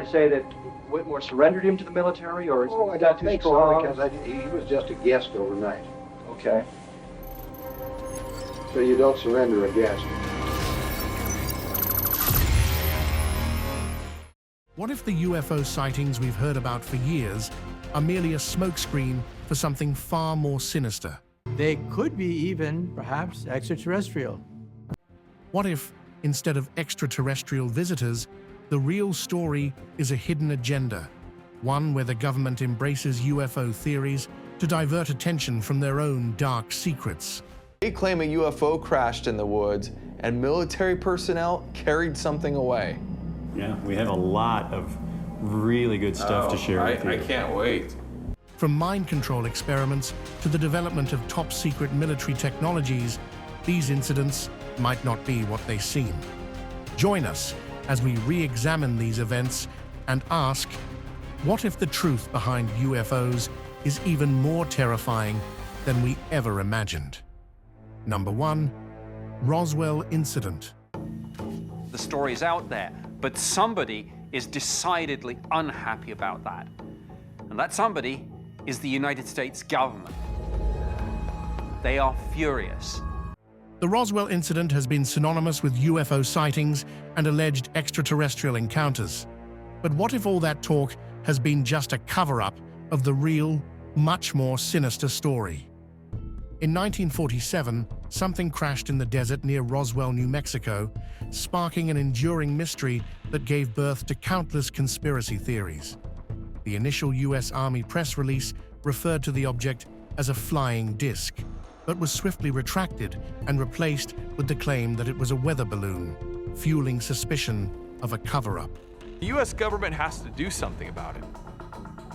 trying to say that Whitmore surrendered him to the military, or is I that don't too think so, strong? because he was just a guest overnight. Okay. So you don't surrender a guest. What if the UFO sightings we've heard about for years are merely a smokescreen for something far more sinister? They could be even, perhaps, extraterrestrial. What if, instead of extraterrestrial visitors, the real story is a hidden agenda, one where the government embraces UFO theories to divert attention from their own dark secrets? They claim a UFO crashed in the woods and military personnel carried something away. Yeah, we have a lot of really good stuff to share with you. I can't wait. From mind control experiments to the development of top-secret military technologies, these incidents might not be what they seem. Join us as we re-examine these events and ask, what if the truth behind UFOs is even more terrifying than we ever imagined? Number 1. Roswell Incident. The story's out there, but somebody is decidedly unhappy about that. And that somebody is the United States government. They are furious. The Roswell incident has been synonymous with UFO sightings and alleged extraterrestrial encounters. But what if all that talk has been just a cover-up of the real, much more sinister story? In 1947, something crashed in the desert near Roswell, New Mexico, sparking an enduring mystery that gave birth to countless conspiracy theories. The initial U.S. Army press release referred to the object as a flying disc, but was swiftly retracted and replaced with the claim that it was a weather balloon, fueling suspicion of a cover-up. The U.S. government has to do something about it.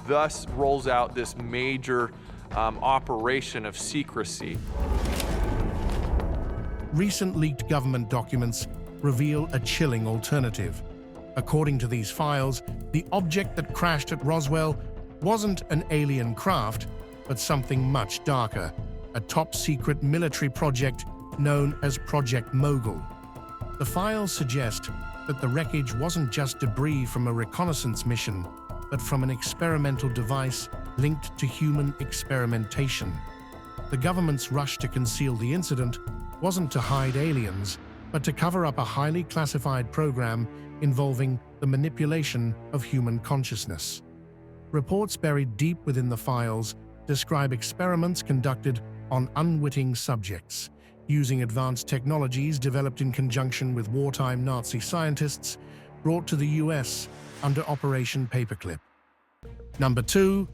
Thus rolls out this major operation of secrecy. Recent leaked government documents reveal a chilling alternative. According to these files, the object that crashed at Roswell wasn't an alien craft, but something much darker, a top-secret military project known as Project Mogul. The files suggest that the wreckage wasn't just debris from a reconnaissance mission, but from an experimental device linked to human experimentation. The government's rush to conceal the incident wasn't to hide aliens, but to cover up a highly classified program involving the manipulation of human consciousness. Reports buried deep within the files describe experiments conducted on unwitting subjects, using advanced technologies developed in conjunction with wartime Nazi scientists brought to the US under Operation Paperclip. Number 2.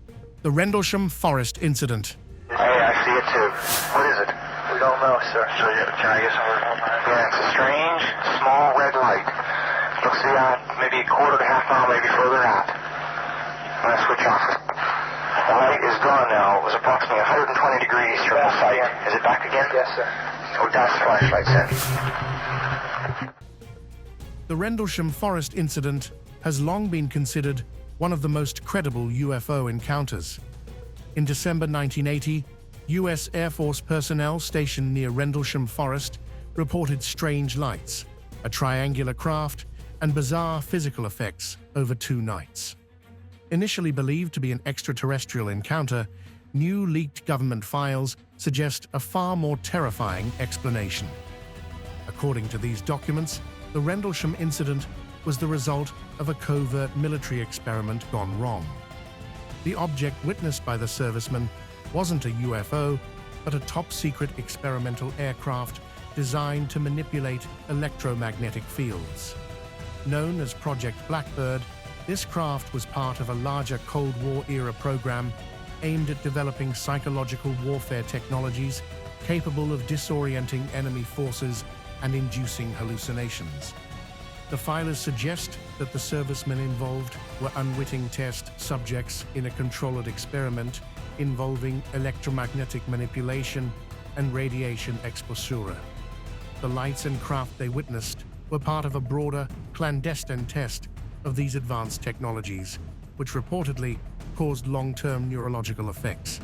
The Rendlesham Forest Incident. Hey, I see it too. What is it? We don't know, sir. So can I get some? Yeah, it's a strange, small red light. You'll see maybe a quarter to half mile, maybe further out. I'm going to switch off. The light is gone now. It was approximately 120 degrees from the site. Is it back again? Yes, sir. Oh, that's the flashlight then. The Rendlesham Forest Incident has long been considered one of the most credible UFO encounters. In December 1980, U.S. Air Force personnel stationed near Rendlesham Forest reported strange lights, a triangular craft, and bizarre physical effects over 2 nights. Initially believed to be an extraterrestrial encounter, new leaked government files suggest a far more terrifying explanation. According to these documents, the Rendlesham incident was the result of a covert military experiment gone wrong. The object witnessed by the servicemen wasn't a UFO, but a top-secret experimental aircraft designed to manipulate electromagnetic fields. Known as Project Blackbird, this craft was part of a larger Cold War-era program aimed at developing psychological warfare technologies capable of disorienting enemy forces and inducing hallucinations. The filers suggest that the servicemen involved were unwitting test subjects in a controlled experiment involving electromagnetic manipulation and radiation exposure. The lights and craft they witnessed were part of a broader, clandestine test of these advanced technologies, which reportedly caused long-term neurological effects.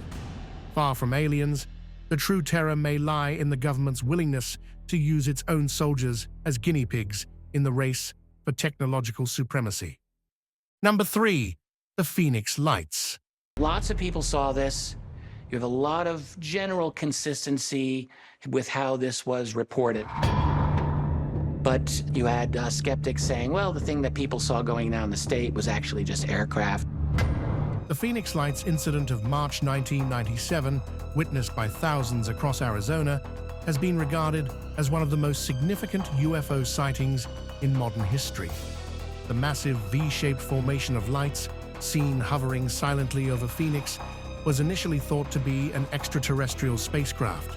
Far from aliens, the true terror may lie in the government's willingness to use its own soldiers as guinea pigs in the race for technological supremacy. Number 3. The Phoenix Lights. Lots of people saw this. You have a lot of general consistency with how this was reported. But you had skeptics saying, well, the thing that people saw going down the state was actually just aircraft. The Phoenix Lights incident of March 1997, witnessed by thousands across Arizona, has been regarded as one of the most significant UFO sightings in modern history. The massive V-shaped formation of lights, seen hovering silently over Phoenix, was initially thought to be an extraterrestrial spacecraft.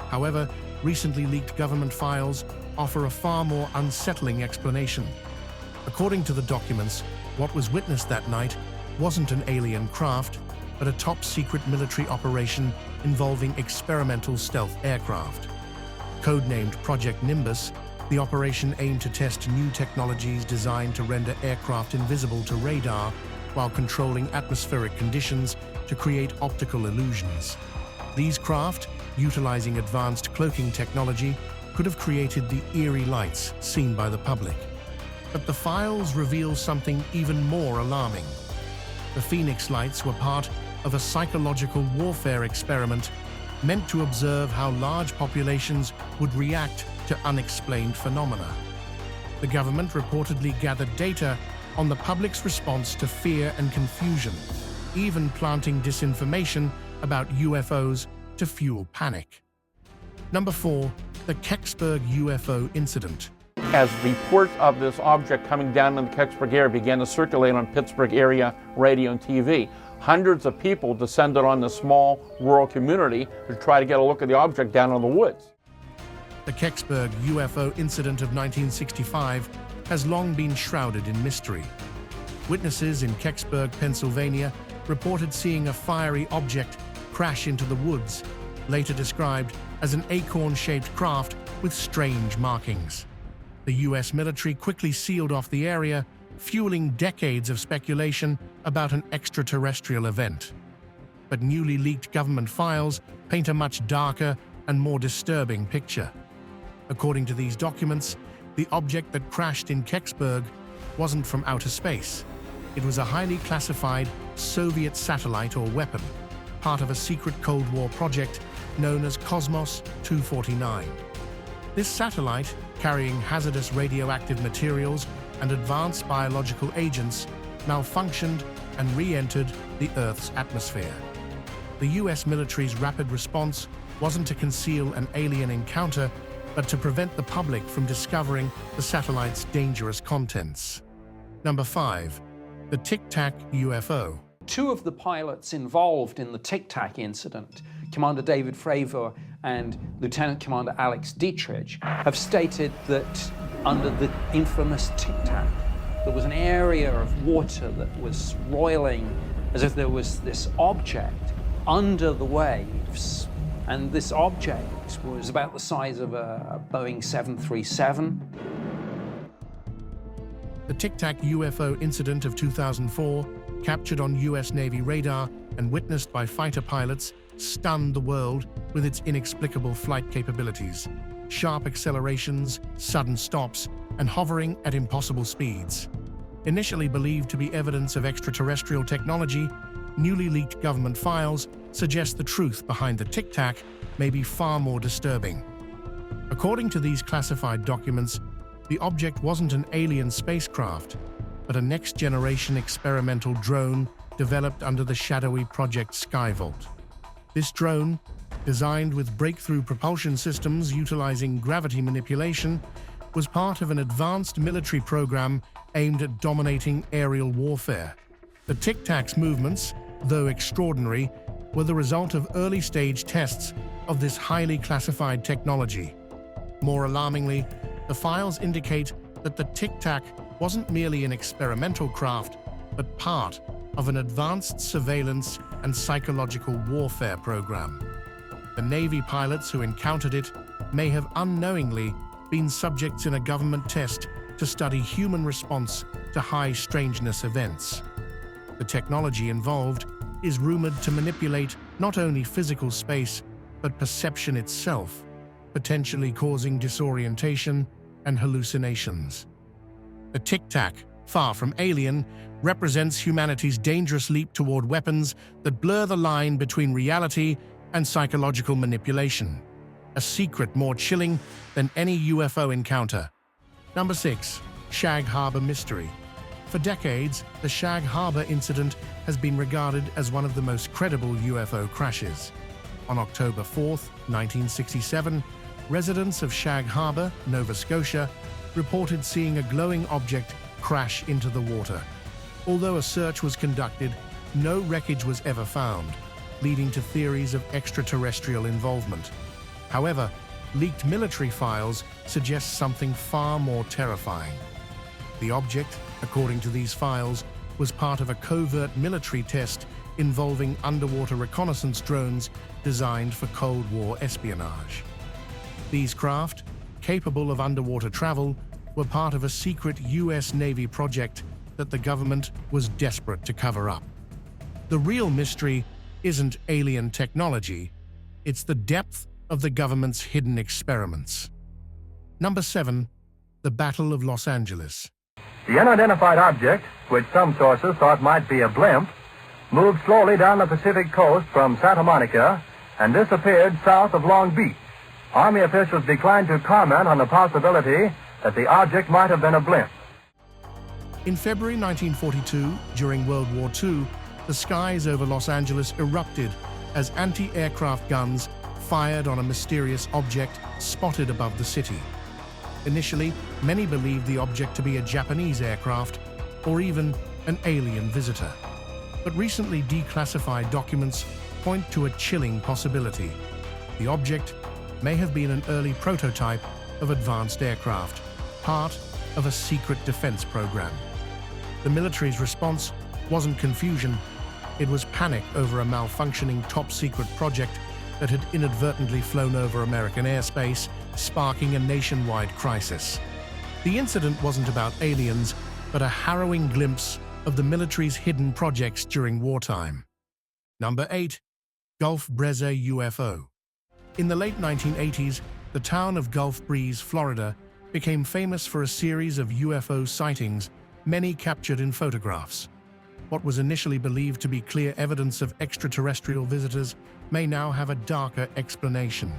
However, recently leaked government files offer a far more unsettling explanation. According to the documents, what was witnessed that night wasn't an alien craft, but a top-secret military operation involving experimental stealth aircraft. Codenamed Project Nimbus, the operation aimed to test new technologies designed to render aircraft invisible to radar while controlling atmospheric conditions to create optical illusions. These craft, utilizing advanced cloaking technology, could have created the eerie lights seen by the public. But the files reveal something even more alarming. The Phoenix Lights were part of a psychological warfare experiment meant to observe how large populations would react to unexplained phenomena. The government reportedly gathered data on the public's response to fear and confusion, even planting disinformation about UFOs to fuel panic. Number 4. The Kecksburg UFO incident. As reports of this object coming down in the Kecksburg area began to circulate on Pittsburgh area radio and TV, hundreds of people descended on the small rural community to try to get a look at the object down in the woods. The Kecksburg UFO incident of 1965 has long been shrouded in mystery. Witnesses in Kecksburg, Pennsylvania, reported seeing a fiery object crash into the woods, later described as an acorn-shaped craft with strange markings. The U.S. military quickly sealed off the area, fueling decades of speculation about an extraterrestrial event. But newly leaked government files paint a much darker and more disturbing picture. According to these documents, the object that crashed in Kecksburg wasn't from outer space. It was a highly classified Soviet satellite or weapon, part of a secret Cold War project known as Cosmos 249. This satellite, carrying hazardous radioactive materials and advanced biological agents, malfunctioned and re-entered the Earth's atmosphere. The U.S. military's rapid response wasn't to conceal an alien encounter, but to prevent the public from discovering the satellite's dangerous contents. Number 5. The Tic Tac UFO. Two of the pilots involved in the Tic Tac incident, Commander David Fravor and Lieutenant Commander Alex Dietrich, have stated that under the infamous Tic Tac, there was an area of water that was roiling as if there was this object under the waves. And this object was about the size of a Boeing 737. The Tic Tac UFO incident of 2004, captured on U.S. Navy radar and witnessed by fighter pilots, stunned the world with its inexplicable flight capabilities, sharp accelerations, sudden stops, and hovering at impossible speeds. Initially believed to be evidence of extraterrestrial technology, newly leaked government files suggest the truth behind the Tic Tac may be far more disturbing. According to these classified documents, the object wasn't an alien spacecraft, but a next-generation experimental drone developed under the shadowy Project Skyvault. This drone, designed with breakthrough propulsion systems utilizing gravity manipulation, was part of an advanced military program aimed at dominating aerial warfare. The Tic Tac's movements, though extraordinary, were the result of early-stage tests of this highly classified technology. More alarmingly, the files indicate that the Tic Tac wasn't merely an experimental craft, but part of an advanced surveillance and psychological warfare program. The Navy pilots who encountered it may have unknowingly been subjects in a government test to study human response to high strangeness events. The technology involved is rumored to manipulate not only physical space, but perception itself, potentially causing disorientation and hallucinations. The Tic Tac far from alien, represents humanity's dangerous leap toward weapons that blur the line between reality and psychological manipulation. A secret more chilling than any UFO encounter. Number 6. Shag Harbor Mystery. For decades, the Shag Harbor incident has been regarded as one of the most credible UFO crashes. On October 4, 1967, residents of Shag Harbor, Nova Scotia, reported seeing a glowing object crash into the water. Although a search was conducted, no wreckage was ever found, leading to theories of extraterrestrial involvement. However, leaked military files suggest something far more terrifying. The object, according to these files, was part of a covert military test involving underwater reconnaissance drones designed for Cold War espionage. These craft, capable of underwater travel, were part of a secret US Navy project that the government was desperate to cover up. The real mystery isn't alien technology, it's the depth of the government's hidden experiments. Number 7. The Battle of Los Angeles. The unidentified object, which some sources thought might be a blimp, moved slowly down the Pacific coast from Santa Monica and disappeared south of Long Beach. Army officials declined to comment on the possibility that the object might have been a blimp. In February 1942, during World War II, the skies over Los Angeles erupted as anti-aircraft guns fired on a mysterious object spotted above the city. Initially, many believed the object to be a Japanese aircraft or even an alien visitor. But recently declassified documents point to a chilling possibility. The object may have been an early prototype of advanced aircraft, part of a secret defense program. The military's response wasn't confusion, it was panic over a malfunctioning top-secret project that had inadvertently flown over American airspace, sparking a nationwide crisis. The incident wasn't about aliens, but a harrowing glimpse of the military's hidden projects during wartime. Number 8. Gulf Breeze UFO. In the late 1980s, the town of Gulf Breeze, Florida, became famous for a series of UFO sightings, many captured in photographs. What was initially believed to be clear evidence of extraterrestrial visitors may now have a darker explanation.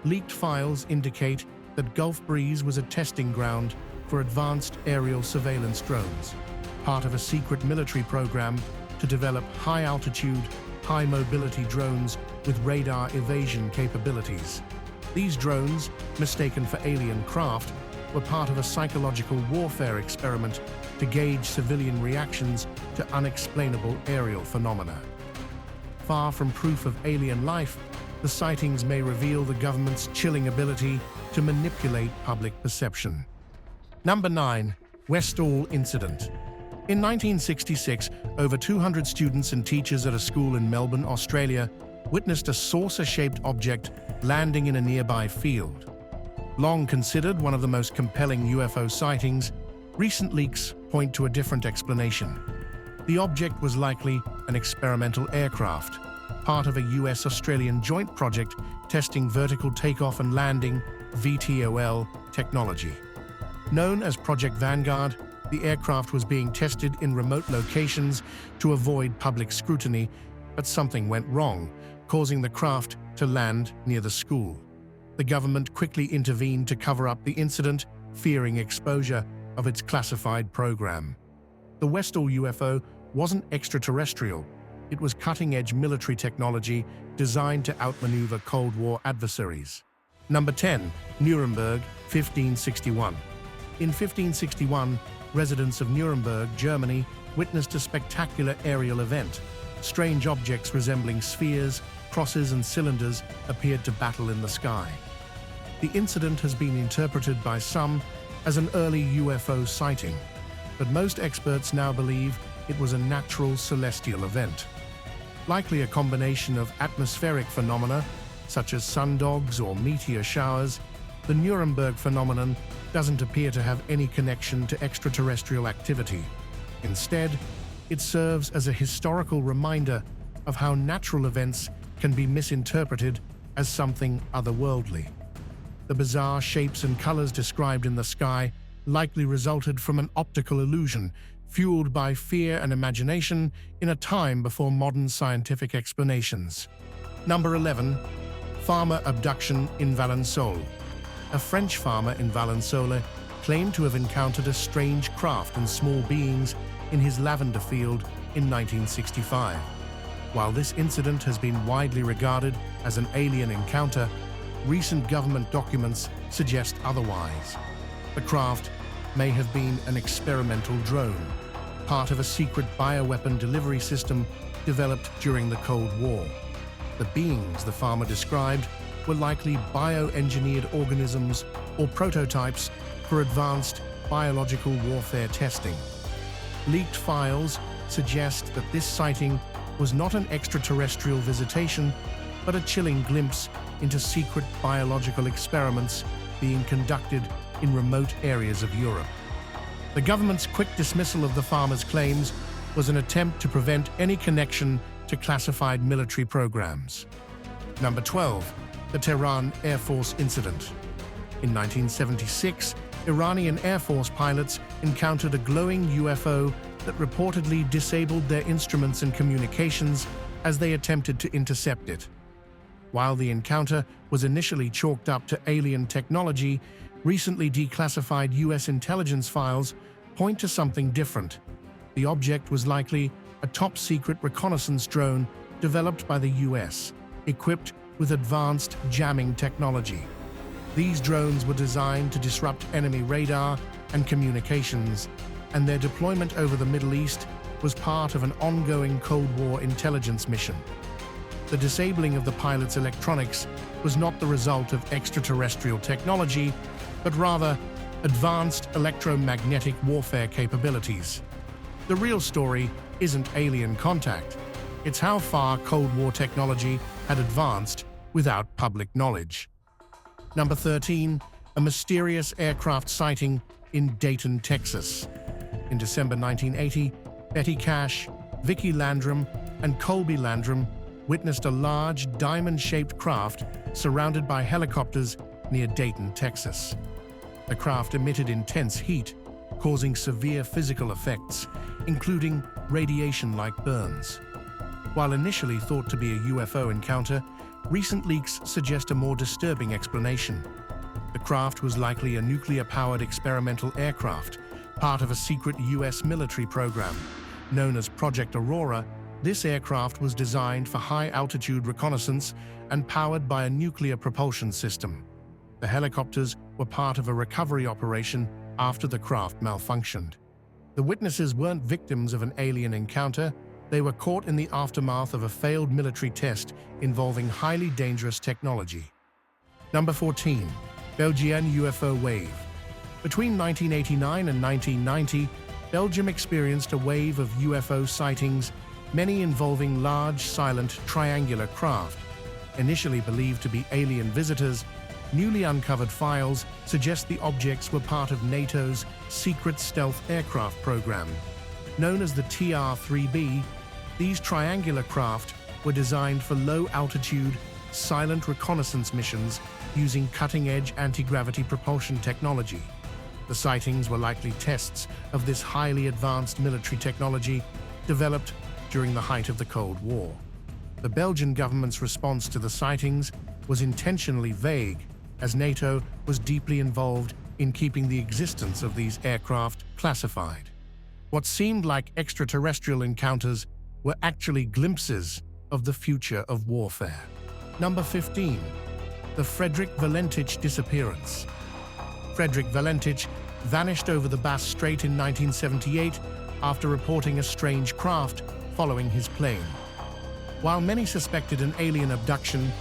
Leaked files indicate that Gulf Breeze was a testing ground for advanced aerial surveillance drones, part of a secret military program to develop high-altitude, high-mobility drones with radar evasion capabilities. These drones, mistaken for alien craft, were part of a psychological warfare experiment to gauge civilian reactions to unexplainable aerial phenomena. Far from proof of alien life, the sightings may reveal the government's chilling ability to manipulate public perception. Number 9. Westall Incident. In 1966, over 200 students and teachers at a school in Melbourne, Australia, witnessed a saucer-shaped object landing in a nearby field. Long considered one of the most compelling UFO sightings, recent leaks point to a different explanation. The object was likely an experimental aircraft, part of a US-Australian joint project testing vertical takeoff and landing (VTOL) technology. Known as Project Vanguard, the aircraft was being tested in remote locations to avoid public scrutiny, but something went wrong, causing the craft to land near the school. The government quickly intervened to cover up the incident, fearing exposure of its classified program. The Westall UFO wasn't extraterrestrial. It was cutting-edge military technology designed to outmaneuver Cold War adversaries. Number 10. Nuremberg, 1561. In 1561, residents of Nuremberg, Germany, witnessed a spectacular aerial event. Strange objects resembling spheres, crosses, and cylinders appeared to battle in the sky. The incident has been interpreted by some as an early UFO sighting, but most experts now believe it was a natural celestial event. Likely a combination of atmospheric phenomena, such as sundogs or meteor showers, the Nuremberg phenomenon doesn't appear to have any connection to extraterrestrial activity. Instead, it serves as a historical reminder of how natural events can be misinterpreted as something otherworldly. The bizarre shapes and colors described in the sky likely resulted from an optical illusion fueled by fear and imagination in a time before modern scientific explanations. Number 11. Farmer abduction in Valensole. A French farmer in Valensole claimed to have encountered a strange craft and small beings in his lavender field in 1965. While this incident has been widely regarded as an alien encounter, recent government documents suggest otherwise. The craft may have been an experimental drone, part of a secret bioweapon delivery system developed during the Cold War. The beings the farmer described were likely bioengineered organisms or prototypes for advanced biological warfare testing. Leaked files suggest that this sighting was not an extraterrestrial visitation, but a chilling glimpse into secret biological experiments being conducted in remote areas of Europe. The government's quick dismissal of the farmer's claims was an attempt to prevent any connection to classified military programs. Number 12. The Tehran Air Force incident. In 1976, Iranian Air Force pilots encountered a glowing UFO that reportedly disabled their instruments and communications as they attempted to intercept it. While the encounter was initially chalked up to alien technology, recently declassified U.S. intelligence files point to something different. The object was likely a top-secret reconnaissance drone developed by the U.S., equipped with advanced jamming technology. These drones were designed to disrupt enemy radar and communications, and their deployment over the Middle East was part of an ongoing Cold War intelligence mission. The disabling of the pilot's electronics was not the result of extraterrestrial technology, but rather advanced electromagnetic warfare capabilities. The real story isn't alien contact. It's how far Cold War technology had advanced without public knowledge. Number 13. A mysterious aircraft sighting in Dayton, Texas. In December 1980, Betty Cash, Vicki Landrum, and Colby Landrum witnessed a large, diamond-shaped craft surrounded by helicopters near Dayton, Texas. The craft emitted intense heat, causing severe physical effects, including radiation-like burns. While initially thought to be a UFO encounter, recent leaks suggest a more disturbing explanation. The craft was likely a nuclear-powered experimental aircraft, part of a secret U.S. military program. Known as Project Aurora, this aircraft was designed for high-altitude reconnaissance and powered by a nuclear propulsion system. The helicopters were part of a recovery operation after the craft malfunctioned. The witnesses weren't victims of an alien encounter. They were caught in the aftermath of a failed military test involving highly dangerous technology. Number 14. Belgian UFO wave. Between 1989 and 1990, Belgium experienced a wave of UFO sightings, many involving large, silent, triangular craft. Initially believed to be alien visitors, newly uncovered files suggest the objects were part of NATO's secret stealth aircraft program. Known as the TR-3B, these triangular craft were designed for low-altitude, silent reconnaissance missions using cutting-edge anti-gravity propulsion technology. The sightings were likely tests of this highly advanced military technology developed during the height of the Cold War. The Belgian government's response to the sightings was intentionally vague, as NATO was deeply involved in keeping the existence of these aircraft classified. What seemed like extraterrestrial encounters were actually glimpses of the future of warfare. Number 15. The Frederick Valentich disappearance. Frederick Valentich vanished over the Bass Strait in 1978 after reporting a strange craft following his plane. While many suspected an alien abduction,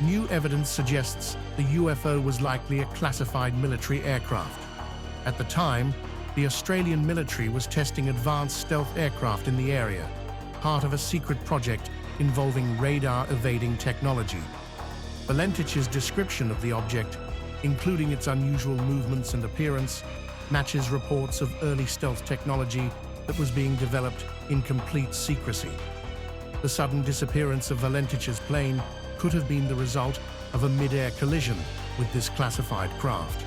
new evidence suggests the UFO was likely a classified military aircraft. At the time, the Australian military was testing advanced stealth aircraft in the area, part of a secret project involving radar-evading technology. Valentich's description of the object, including its unusual movements and appearance, matches reports of early stealth technology that was being developed in complete secrecy. The sudden disappearance of Valentich's plane could have been the result of a mid-air collision with this classified craft.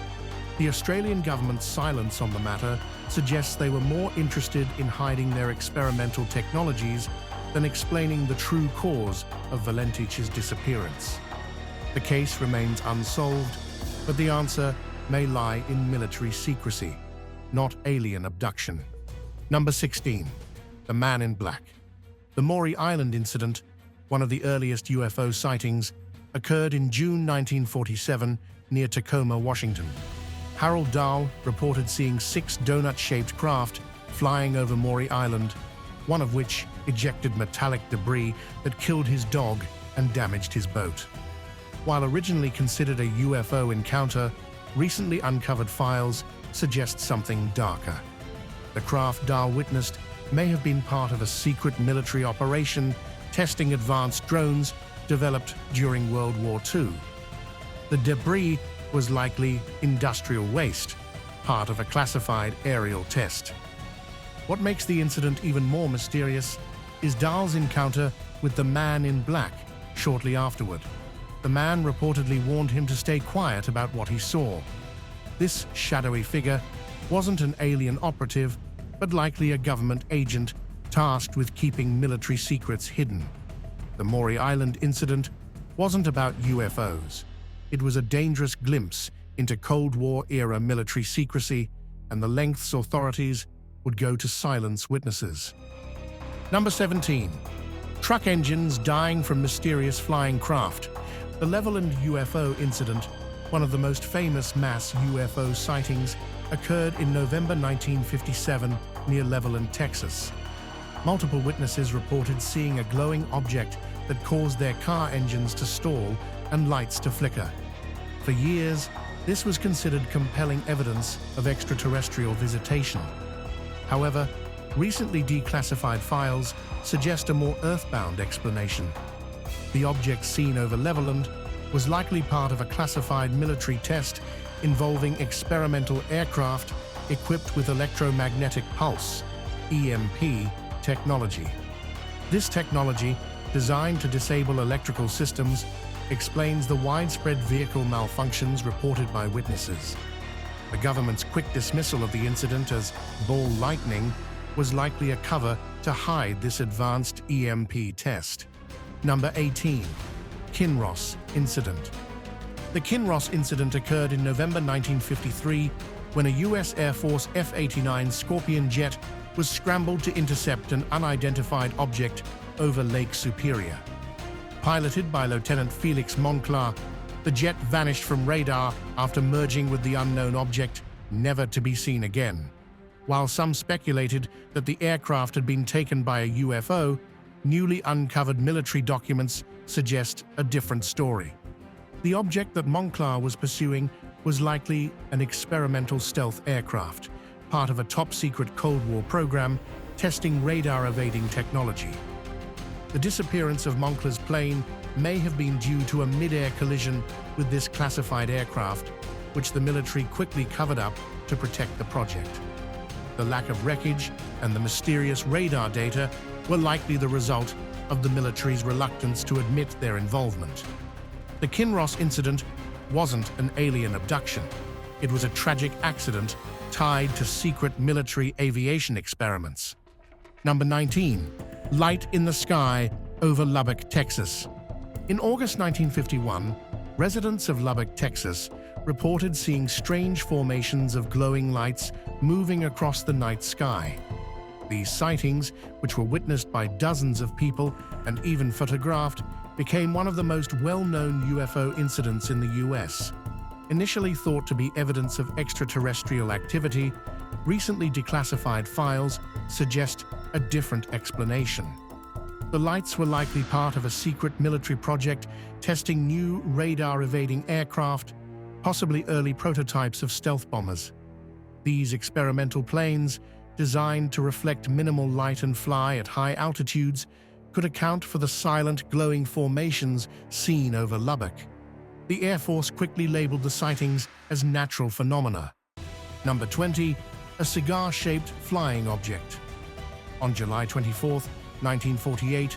The Australian government's silence on the matter suggests they were more interested in hiding their experimental technologies than explaining the true cause of Valentich's disappearance. The case remains unsolved, but the answer may lie in military secrecy, not alien abduction. Number 16. The Man in Black. The Maury Island incident, one of the earliest UFO sightings, occurred in June 1947 near Tacoma, Washington. Harold Dahl reported seeing 6 donut-shaped craft flying over Maury Island, one of which ejected metallic debris that killed his dog and damaged his boat. While originally considered a UFO encounter, recently uncovered files suggest something darker. The craft Dahl witnessed may have been part of a secret military operation testing advanced drones developed during World War II. The debris was likely industrial waste, part of a classified aerial test. What makes the incident even more mysterious is Dahl's encounter with the Man in Black shortly afterward. The man reportedly warned him to stay quiet about what he saw. This shadowy figure wasn't an alien operative, but likely a government agent tasked with keeping military secrets hidden. The Maury Island incident wasn't about UFOs. It was a dangerous glimpse into Cold War-era military secrecy and the lengths authorities would go to silence witnesses. Number 17. Truck engines dying from mysterious flying craft. The Levelland UFO incident, one of the most famous mass UFO sightings, occurred in November 1957 near Levelland, Texas. Multiple witnesses reported seeing a glowing object that caused their car engines to stall and lights to flicker. For years, this was considered compelling evidence of extraterrestrial visitation. However, recently declassified files suggest a more earthbound explanation. The object seen over Levelland was likely part of a classified military test involving experimental aircraft equipped with electromagnetic pulse, EMP, technology. This technology, designed to disable electrical systems, explains the widespread vehicle malfunctions reported by witnesses. The government's quick dismissal of the incident as ball lightning was likely a cover to hide this advanced EMP test. Number 18. Kinross Incident. The Kinross incident occurred in November 1953 when a U.S. Air Force F-89 Scorpion jet was scrambled to intercept an unidentified object over Lake Superior. Piloted by Lieutenant Felix Monclar, the jet vanished from radar after merging with the unknown object, never to be seen again. While some speculated that the aircraft had been taken by a UFO, newly uncovered military documents suggest a different story. The object that Monclar was pursuing was likely an experimental stealth aircraft, part of a top-secret Cold War program testing radar-evading technology. The disappearance of Monclar's plane may have been due to a mid-air collision with this classified aircraft, which the military quickly covered up to protect the project. The lack of wreckage and the mysterious radar data were likely the result of the military's reluctance to admit their involvement. The Kinross incident wasn't an alien abduction. It was a tragic accident tied to secret military aviation experiments. Number 19. Light in the sky over Lubbock, Texas. In August 1951, residents of Lubbock, Texas, reported seeing strange formations of glowing lights moving across the night sky. These sightings, which were witnessed by dozens of people and even photographed, became one of the most well-known UFO incidents in the U.S. Initially thought to be evidence of extraterrestrial activity, recently declassified files suggest a different explanation. The lights were likely part of a secret military project testing new radar-evading aircraft, possibly early prototypes of stealth bombers. These experimental planes, designed to reflect minimal light and fly at high altitudes, could account for the silent, glowing formations seen over Lubbock. The Air Force quickly labeled the sightings as natural phenomena. Number 20. A cigar-shaped flying object. On July 24, 1948,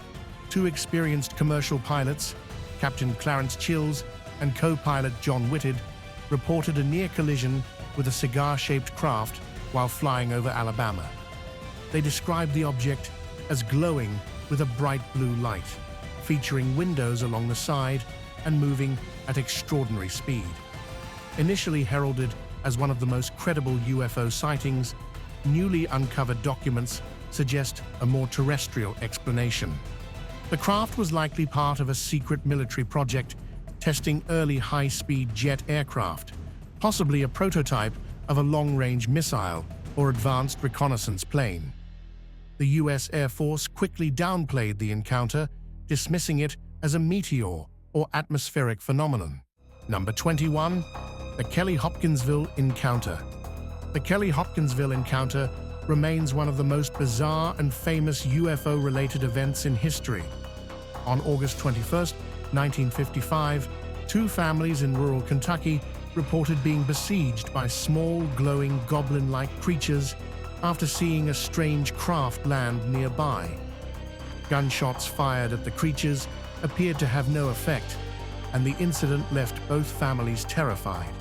2 experienced commercial pilots, Captain Clarence Chills and co-pilot John Whitted, reported a near collision with a cigar-shaped craft while flying over Alabama. They described the object as glowing with a bright blue light, featuring windows along the side and moving at extraordinary speed. Initially heralded as one of the most credible UFO sightings, newly uncovered documents suggest a more terrestrial explanation. The craft was likely part of a secret military project testing early high-speed jet aircraft, possibly a prototype of a long-range missile or advanced reconnaissance plane. The U.S. Air Force quickly downplayed the encounter, dismissing it as a meteor or atmospheric phenomenon. Number 21. The Kelly-Hopkinsville Encounter. The Kelly-Hopkinsville Encounter remains one of the most bizarre and famous UFO-related events in history. On August 21, 1955, two families in rural Kentucky reported being besieged by small, glowing, goblin-like creatures after seeing a strange craft land nearby. Gunshots fired at the creatures appeared to have no effect, and the incident left both families terrified.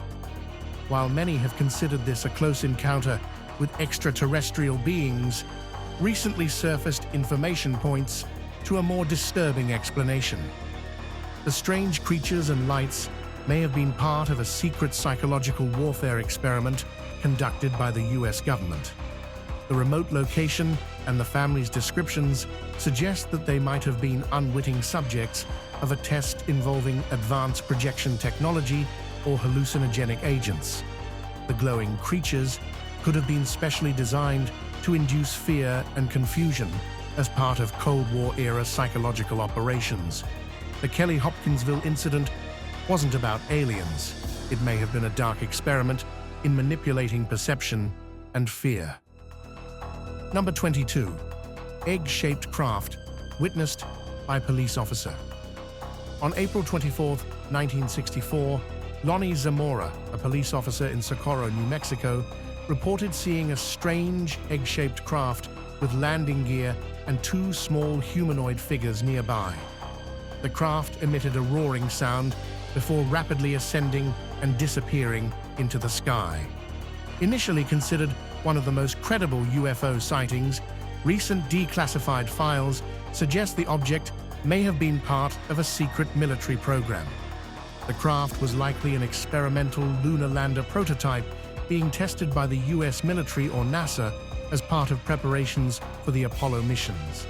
While many have considered this a close encounter with extraterrestrial beings, recently surfaced information points to a more disturbing explanation. The strange creatures and lights may have been part of a secret psychological warfare experiment conducted by the US government. The remote location and the family's descriptions suggest that they might have been unwitting subjects of a test involving advanced projection technology or hallucinogenic agents. The glowing creatures could have been specially designed to induce fear and confusion as part of Cold War-era psychological operations. The Kelly-Hopkinsville incident wasn't about aliens. It may have been a dark experiment in manipulating perception and fear. Number 22. Egg-shaped craft witnessed by police officer. On April 24, 1964, Lonnie Zamora, a police officer in Socorro, New Mexico, reported seeing a strange egg-shaped craft with landing gear and two small humanoid figures nearby. The craft emitted a roaring sound before rapidly ascending and disappearing into the sky. Initially considered one of the most credible UFO sightings, recent declassified files suggest the object may have been part of a secret military program. The craft was likely an experimental lunar lander prototype being tested by the US military or NASA as part of preparations for the Apollo missions.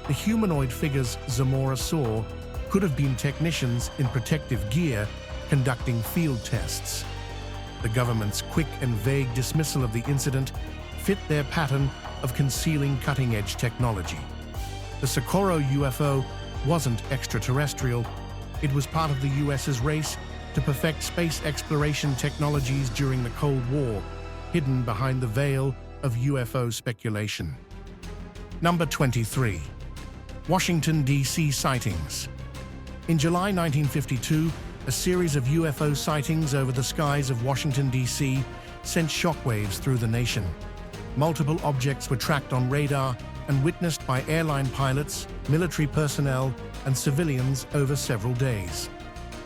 The humanoid figures Zamora saw could have been technicians in protective gear conducting field tests. The government's quick and vague dismissal of the incident fit their pattern of concealing cutting-edge technology. The Socorro UFO wasn't extraterrestrial. It was part of the US's race to perfect space exploration technologies during the Cold War, hidden behind the veil of UFO speculation. Number 23. Washington, D.C. sightings. In July 1952, a series of UFO sightings over the skies of Washington, D.C. sent shockwaves through the nation. Multiple objects were tracked on radar and witnessed by airline pilots, military personnel, and civilians over several days.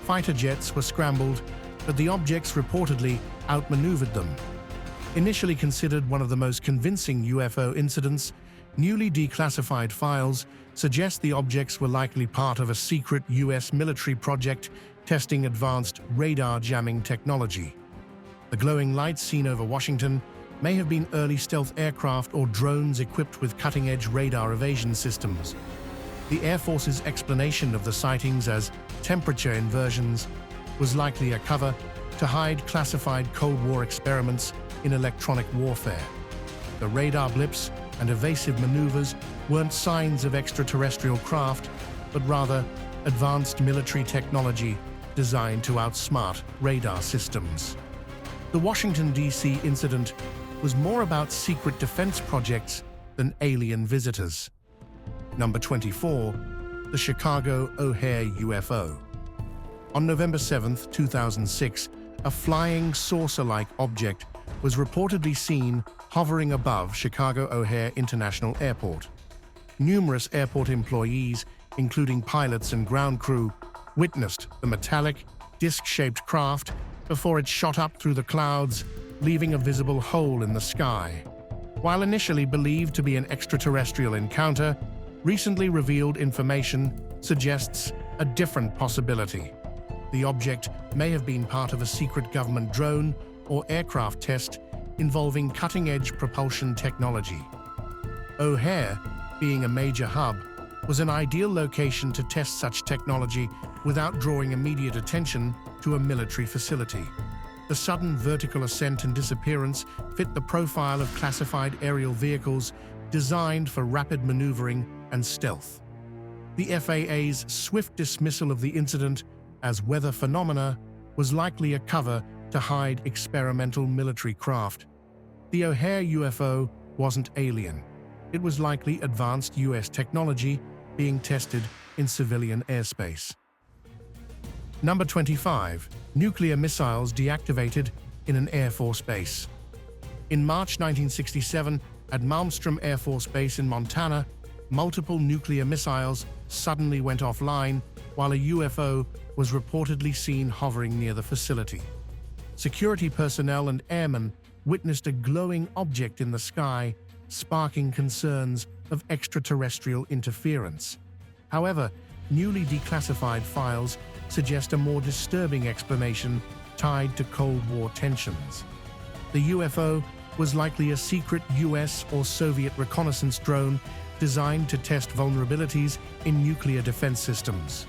Fighter jets were scrambled, but the objects reportedly outmaneuvered them. Initially considered one of the most convincing UFO incidents, newly declassified files suggest the objects were likely part of a secret US military project testing advanced radar jamming technology. The glowing lights seen over Washington may have been early stealth aircraft or drones equipped with cutting-edge radar evasion systems. The Air Force's explanation of the sightings as temperature inversions was likely a cover to hide classified Cold War experiments in electronic warfare. The radar blips and evasive maneuvers weren't signs of extraterrestrial craft, but rather advanced military technology designed to outsmart radar systems. The Washington, D.C. incident was more about secret defense projects than alien visitors. Number 24. The Chicago O'Hare UFO. On November 7, 2006, a flying saucer-like object was reportedly seen hovering above Chicago O'Hare International Airport. Numerous airport employees, including pilots and ground crew, witnessed the metallic, disc-shaped craft before it shot up through the clouds, leaving a visible hole in the sky. While initially believed to be an extraterrestrial encounter, recently revealed information suggests a different possibility. The object may have been part of a secret government drone or aircraft test involving cutting-edge propulsion technology. O'Hare, being a major hub, was an ideal location to test such technology without drawing immediate attention to a military facility. The sudden vertical ascent and disappearance fit the profile of classified aerial vehicles designed for rapid maneuvering and stealth. The FAA's swift dismissal of the incident as weather phenomena was likely a cover to hide experimental military craft. The O'Hare UFO wasn't alien. It was likely advanced US technology being tested in civilian airspace. Number 25. Nuclear missiles deactivated in an Air Force base. In March 1967, at Malmstrom Air Force Base in Montana, multiple nuclear missiles suddenly went offline while a UFO was reportedly seen hovering near the facility. Security personnel and airmen witnessed a glowing object in the sky, sparking concerns of extraterrestrial interference. However, newly declassified files suggest a more disturbing explanation tied to Cold War tensions. The UFO was likely a secret US or Soviet reconnaissance drone designed to test vulnerabilities in nuclear defense systems.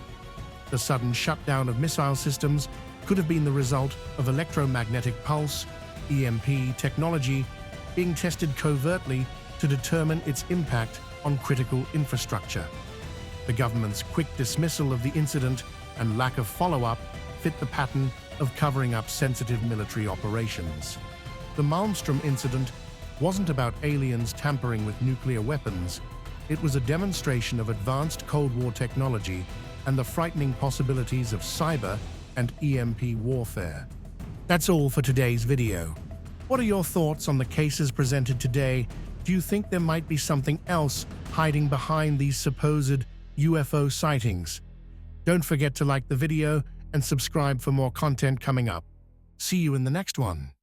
The sudden shutdown of missile systems could have been the result of electromagnetic pulse, EMP technology, being tested covertly to determine its impact on critical infrastructure. The government's quick dismissal of the incident and lack of follow-up fit the pattern of covering up sensitive military operations. The Malmstrom incident wasn't about aliens tampering with nuclear weapons. It was a demonstration of advanced Cold War technology and the frightening possibilities of cyber and EMP warfare. That's all for today's video. What are your thoughts on the cases presented today? Do you think there might be something else hiding behind these supposed UFO sightings? Don't forget to like the video and subscribe for more content coming up. See you in the next one.